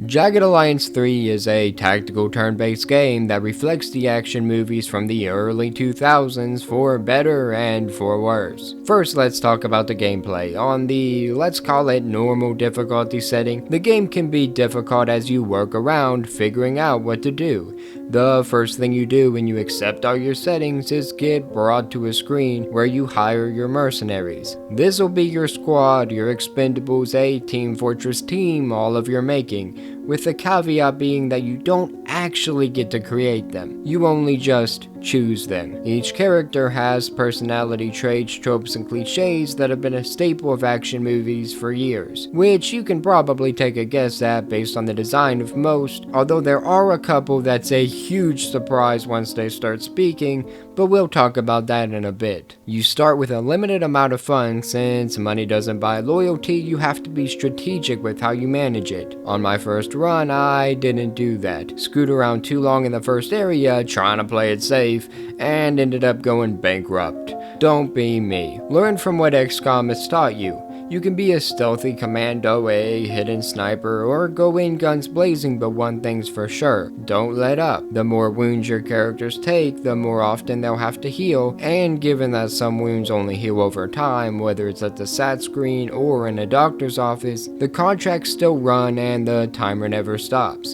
Jagged Alliance 3 is a tactical turn-based game that reflects the action movies from the early 2000s for better and for worse. First, let's talk about the gameplay. On the, let's call it normal difficulty setting, the game can be difficult as you work around figuring out what to do. The first thing you do when you accept all your settings is get brought to a screen where you hire your mercenaries. This will be your squad, your expendables, a Team Fortress team, all of your making, with the caveat being that you don't actually get to create them. You only just choose them. Each character has personality traits, tropes, and cliches that have been a staple of action movies for years, which you can probably take a guess at based on the design of most, although there are a couple that's a huge surprise once they start speaking, but we'll talk about that in a bit. You start with a limited amount of funds. Since money doesn't buy loyalty, you have to be strategic with how you manage it. On my first run, I didn't do that. Screwed around too long in the first area trying to play it safe, and ended up going bankrupt. Don't be me. Learn from what XCOM has taught you. You can be a stealthy commando, a hidden sniper, or go in guns blazing, but one thing's for sure, don't let up. The more wounds your characters take, the more often they'll have to heal, and given that some wounds only heal over time, whether it's at the SAT screen or in a doctor's office, the contracts still run and the timer never stops.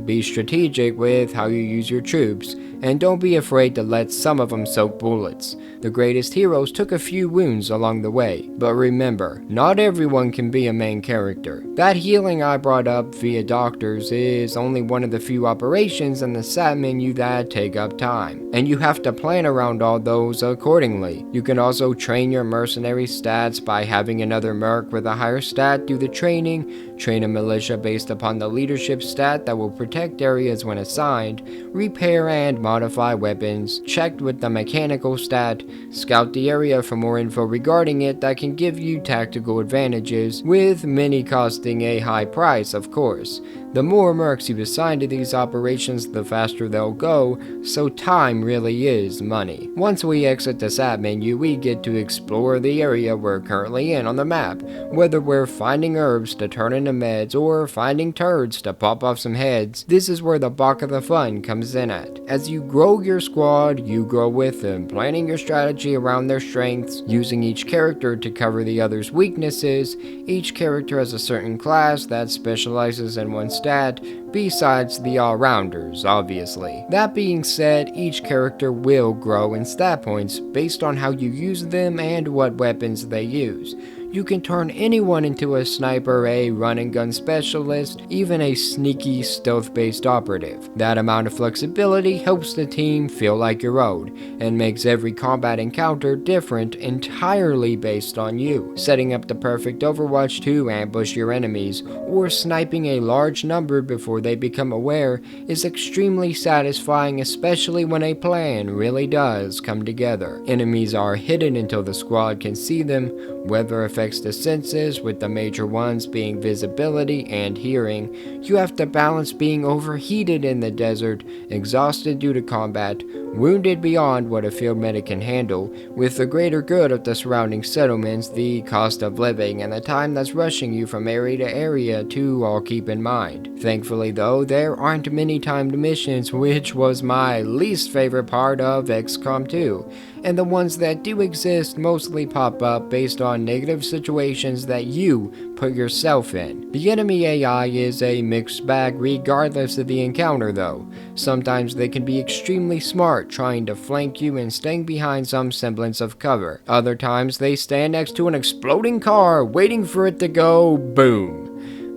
Be strategic with how you use your troops, and don't be afraid to let some of them soak bullets. The greatest heroes took a few wounds along the way, but remember, not everyone can be a main character. That healing I brought up via doctors is only one of the few operations in the SAT menu that take up time, and you have to plan around all those accordingly. You can also train your mercenary stats by having another merc with a higher stat do the training, train a militia based upon the leadership stat that will protect areas when assigned, repair and modify weapons, checked with the mechanical stat, scout the area for more info regarding it that can give you tactical advantages, with many costing a high price, of course. The more mercs you assign to these operations, the faster they'll go, so time really is money. Once we exit the SAT menu, we get to explore the area we're currently in on the map, whether we're finding herbs to turn into meds or finding turds to pop off some heads. This is where the bulk of the fun comes in at. As you grow your squad, you grow with them, planning your strategy around their strengths, using each character to cover the other's weaknesses. Each character has a certain class that specializes in one stat, besides the all-rounders, obviously. That being said, each character will grow in stat points based on how you use them and what weapons they use. You can turn anyone into a sniper, a run-and-gun specialist, even a sneaky, stealth-based operative. That amount of flexibility helps the team feel like your own, and makes every combat encounter different entirely based on you. Setting up the perfect Overwatch to ambush your enemies, or sniping a large number before they become aware, is extremely satisfying, especially when a plan really does come together. Enemies are hidden until the squad can see them. Weather affects the senses, with the major ones being visibility and hearing. You have to balance being overheated in the desert, exhausted due to combat, wounded beyond what a field medic can handle, with the greater good of the surrounding settlements, the cost of living, and the time that's rushing you from area to area to all keep in mind. Thankfully though, there aren't many timed missions, which was my least favorite part of XCOM 2. And the ones that do exist mostly pop up based on negative situations that you put yourself in. The enemy AI is a mixed bag regardless of the encounter though. Sometimes they can be extremely smart, trying to flank you and staying behind some semblance of cover. Other times they stand next to an exploding car, waiting for it to go boom.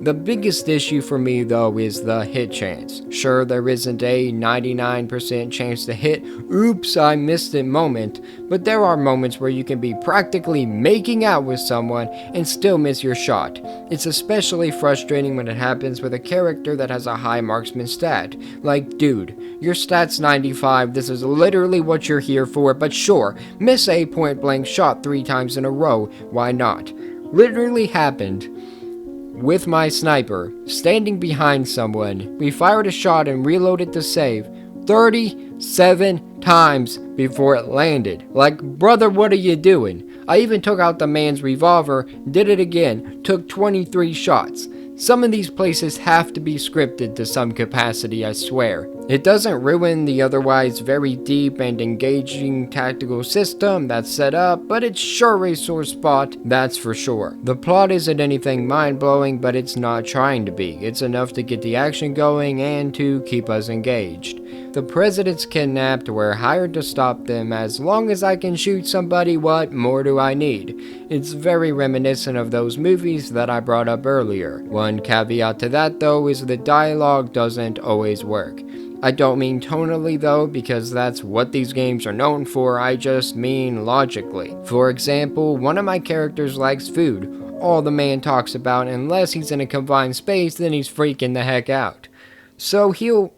The biggest issue for me though is the hit chance. Sure, there isn't a 99% chance to hit, oops I missed it moment, but there are moments where you can be practically making out with someone and still miss your shot. It's especially frustrating when it happens with a character that has a high marksman stat. Like, dude, your stat's 95, this is literally what you're here for, but sure, miss a point blank shot 3 times in a row, why not? Literally happened with my sniper, standing behind someone. We fired a shot and reloaded to save 37 times before it landed. Like, brother, what are you doing? I even took out the man's revolver, did it again, took 23 shots. Some of these places have to be scripted to some capacity, I swear. It doesn't ruin the otherwise very deep and engaging tactical system that's set up, but it's sure a sore spot, that's for sure. The plot isn't anything mind-blowing, but it's not trying to be. It's enough to get the action going and to keep us engaged. The president's kidnapped, we're hired to stop them. As long as I can shoot somebody, what more do I need? It's very reminiscent of those movies that I brought up earlier. One caveat to that though is the dialogue doesn't always work. I don't mean tonally though, because that's what these games are known for, I just mean logically. For example, one of my characters likes food. All the man talks about, unless he's in a confined space, then he's freaking the heck out. So he'll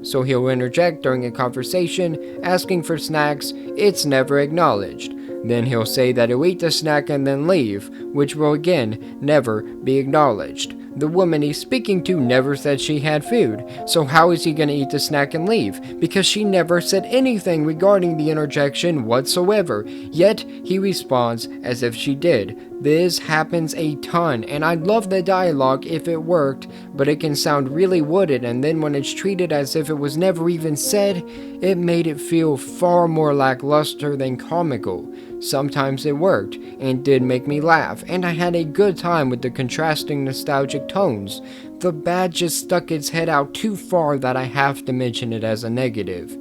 interject during a conversation, asking for snacks. It's never acknowledged. Then he'll say that he'll eat the snack and then leave, which will again never be acknowledged. The woman he's speaking to never said she had food, so how is he going to eat the snack and leave? Because she never said anything regarding the interjection whatsoever, yet he responds as if she did. This happens a ton, and I'd love the dialogue if it worked, but it can sound really wooden, and then when it's treated as if it was never even said, it made it feel far more lackluster than comical. Sometimes it worked, and did make me laugh, and I had a good time with the contrasting nostalgic tones. The bad just stuck its head out too far that I have to mention it as a negative.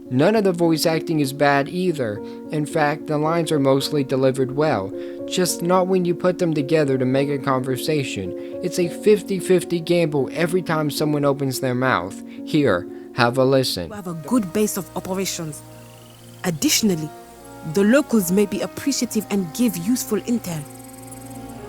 None of the voice acting is bad either. In fact, the lines are mostly delivered well, just not when you put them together to make a conversation. It's a 50-50 gamble every time someone opens their mouth. Here, have a listen. We have a good base of operations. Additionally, the locals may be appreciative and give useful intel.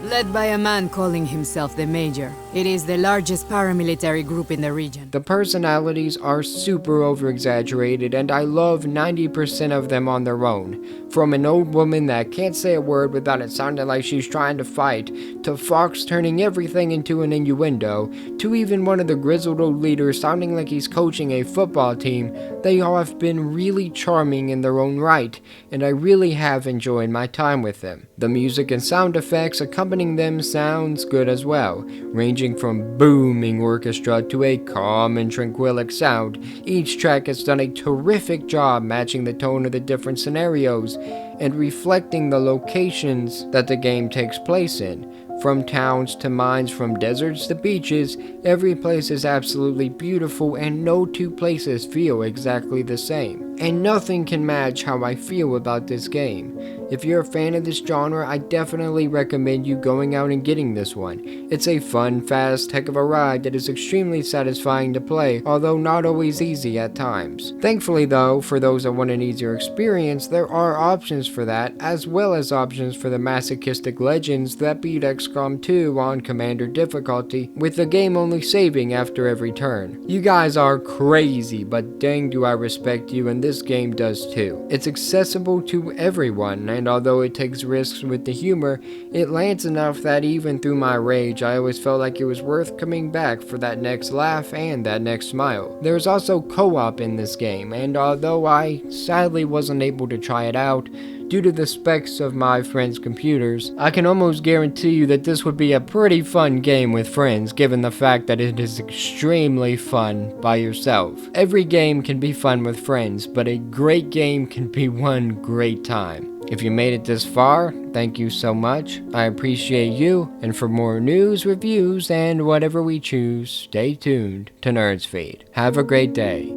Led by a man calling himself the Major. It is the largest paramilitary group in the region. The personalities are super over-exaggerated, and I love 90% of them on their own. From an old woman that can't say a word without it sounding like she's trying to fight, to Fox turning everything into an innuendo, to even one of the grizzled old leaders sounding like he's coaching a football team, they all have been really charming in their own right, and I really have enjoyed my time with them. The music and sound effects accompanying them sounds good as well, ranging from booming orchestra to a calm and tranquilic sound. Each track has done a terrific job matching the tone of the different scenarios and reflecting the locations that the game takes place in. From towns to mines, from deserts to beaches, every place is absolutely beautiful and no two places feel exactly the same. And nothing can match how I feel about this game. If you're a fan of this genre, I definitely recommend you going out and getting this one. It's a fun, fast, heck of a ride that is extremely satisfying to play, although not always easy at times. Thankfully though, for those that want an easier experience, there are options for that, as well as options for the masochistic legends that beat XCOM 2 on Commander difficulty, with the game only saving after every turn. You guys are crazy, but dang do I respect you, and this game does too. It's accessible to everyone, and although it takes risks with the humor, it lands enough that even through my rage, I always felt like it was worth coming back for that next laugh and that next smile. There's also co-op in this game, and although I sadly wasn't able to try it out, due to the specs of my friends' computers, I can almost guarantee you that this would be a pretty fun game with friends, given the fact that it is extremely fun by yourself. Every game can be fun with friends, but a great game can be one great time. If you made it this far, thank you so much. I appreciate you, and for more news, reviews, and whatever we choose, stay tuned to Nerdsfeed. Have a great day.